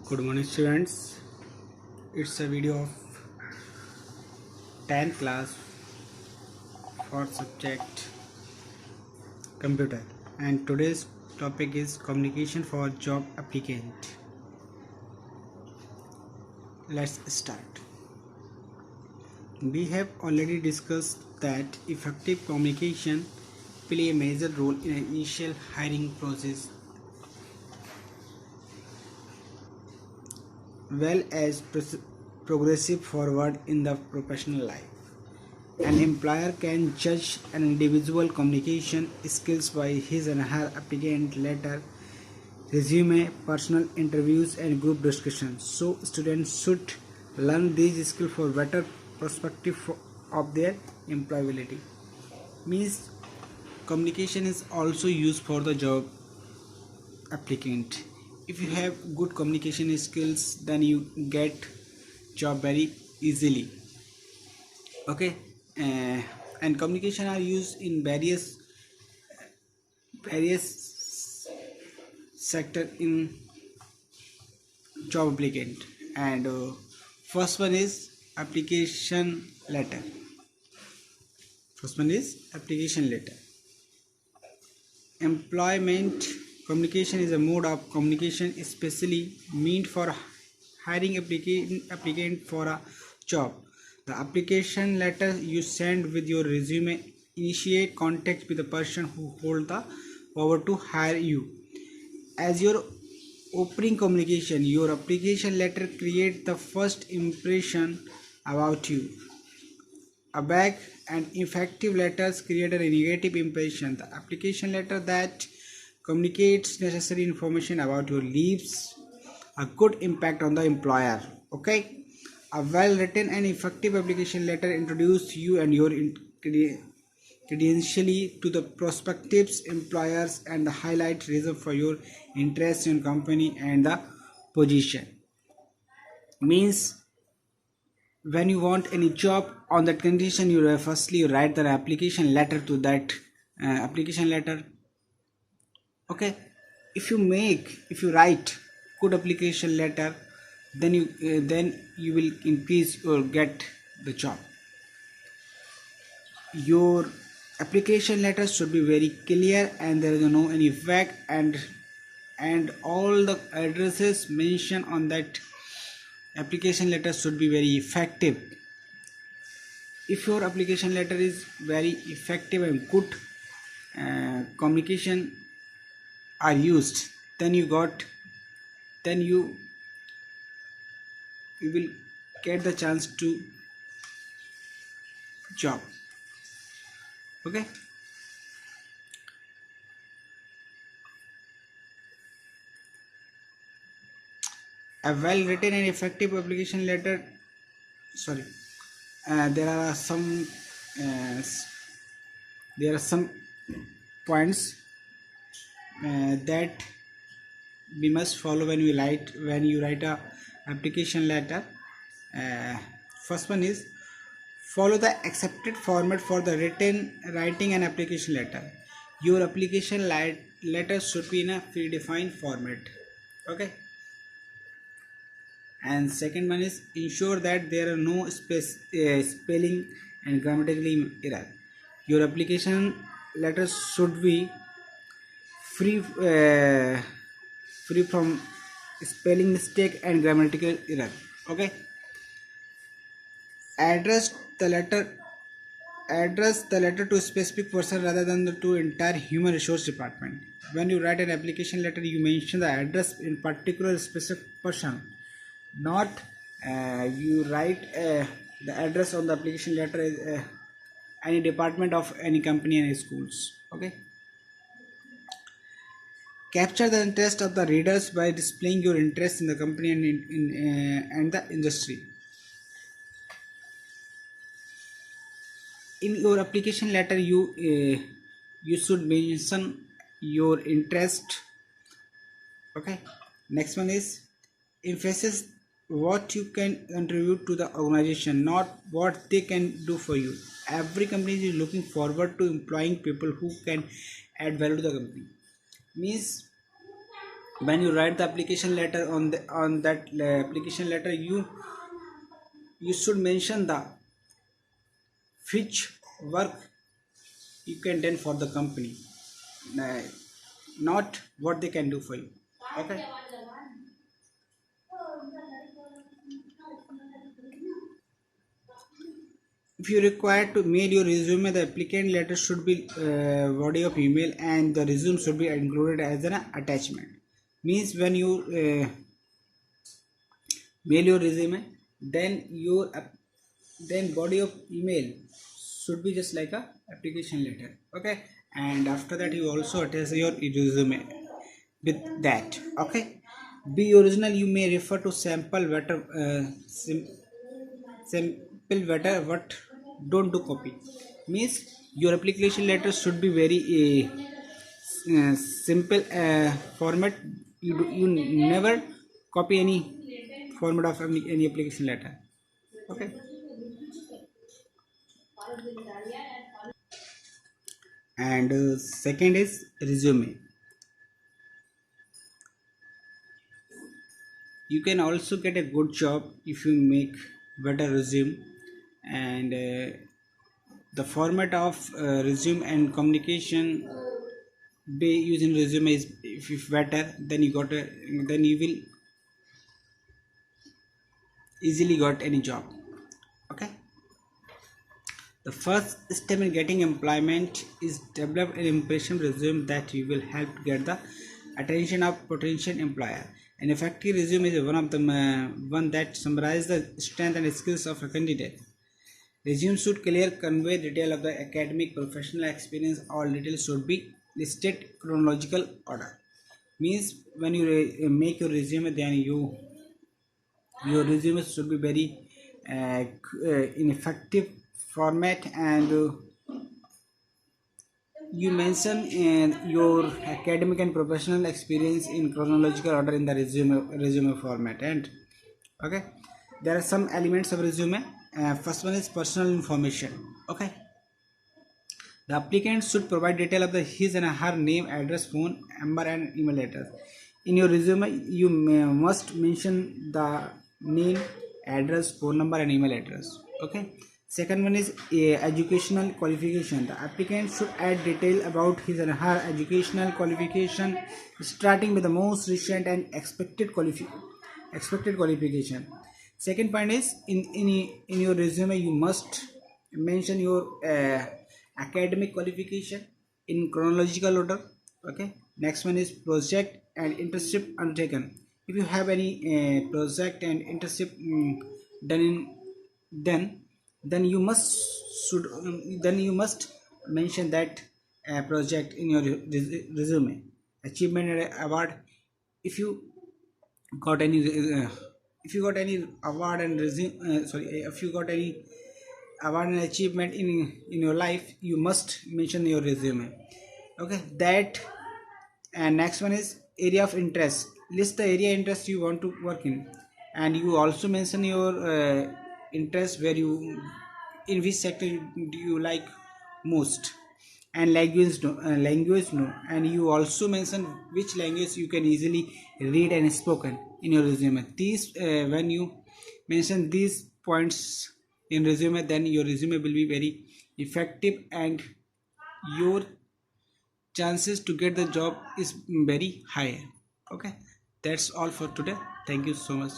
Good morning students. It's a video of 10th class for subject computer, and today's topic is communication for job applicant. Let's start. We have already discussed that effective communication play a major role in an initial hiring process, well as progressive forward in the professional life. An employer can judge an individual communication skills by his and her applicant letter, resume, personal interviews, and group discussions. So, students should learn these skills for better perspective of their employability. Means communication is also used for the job applicant. If you have good communication skills, then you get job very easily. Okay. uh, and communication are used in various sector in job applicant, and first one is application letter. Employment communication is a mode of communication especially meant for hiring applicant for a job. The application letter you send with your resume initiate contact with the person who hold the power to hire you. As your opening communication, your application letter create the first impression about you. A vague and effective letters create a negative impression. The application letter that communicates necessary information about you leaves a good impact on the employer. Okay, a well written and effective application letter introduces you and your credentially to the prospective employers and highlight reason for your interest in company and the position. Means when you want any job on that condition, you firstly write the application letter to that application letter. Okay, if you write good application letter, then you will increase or get the job. Your application letter should be very clear and there is no any vague, and all the addresses mentioned on that application letter should be very effective. If your application letter is very effective and good communication are used, then you will get the chance to job. Okay, a well written and effective application letter, sorry, there are uh, some points that we must follow when you write a application letter. uh, First one is follow the accepted format for the writing an application letter. Your application letter should be in a predefined format. Okay, and second one is ensure that there are no spelling and grammatical error. Your application letter should be free free from spelling mistake and grammatical error. Okay, address the letter address the letter to a specific person rather than to entire human resource department. When you write an application letter, you mention the address in particular specific person, not you write the address on the application letter is any department of any company and schools. Okay, capture the interest of the readers by displaying your interest in the company and the industry. In your application letter, you should mention your interest. Okay, next one is emphasis what you can contribute to the organization, not what they can do for you. Every company is looking forward to employing people who can add value to the company. Means when you write the application letter on that application letter, you should mention the which work you can done for the company, uh, not what they can do for you. Okay. If you require to mail your resume, the applicant letter should be body of email, and the resume should be included as an attachment. Means when you mail your resume, then then body of email should be just like a application letter. Okay, and after that you also attach your resume with that. Okay, be original. You may refer to sample better, simple better, what don't do copy. Means your application letter should be very simple format. You never copy any format of any application letter. Okay. And second is resume. You can also get a good job if you make better resume, and the format of resume and communication be using resume is, if better, then then you will easily got any job. Okay. The first step in getting employment is develop an impression resume that you will help get the attention of potential employer. An effective resume is one of the one that summarizes the strength and skills of a candidate. Resume should clearly convey detail of the academic professional experience. All details should be listed chronological order. Means when you make your resume, then your resume should be very in effective format, and you mention your academic and professional experience in chronological order in the resume format. And okay, there are some elements of resume. First one is personal information. Okay, the applicant should provide detail of his and her name, address, phone number, and email address. In your resume, you must mention the name, address, phone number, and email address. Okay. Second one is educational qualification. The applicant should add detail about his and her educational qualification, starting with the most recent and expected qualification. Second point is in your resume you must mention your academic qualification in chronological order. Okay. Next one is project and internship undertaken. If you have any project and internship done in then then you must should then you must mention that project in your resume. Achievement and award. If you got any if you got any award and resume sorry if you got any award and achievement in your life, you must mention your resume. Okay, that. And next one is area of interest. List the area interest you want to work in, and you also mention your interest, where you in which sector do you like most. And language no, and you also mention which language you can easily read and spoken in your resume. These when you mention these points in resume, then your resume will be very effective, and your chances to get the job is very high. Okay, that's all for today. Thank you so much.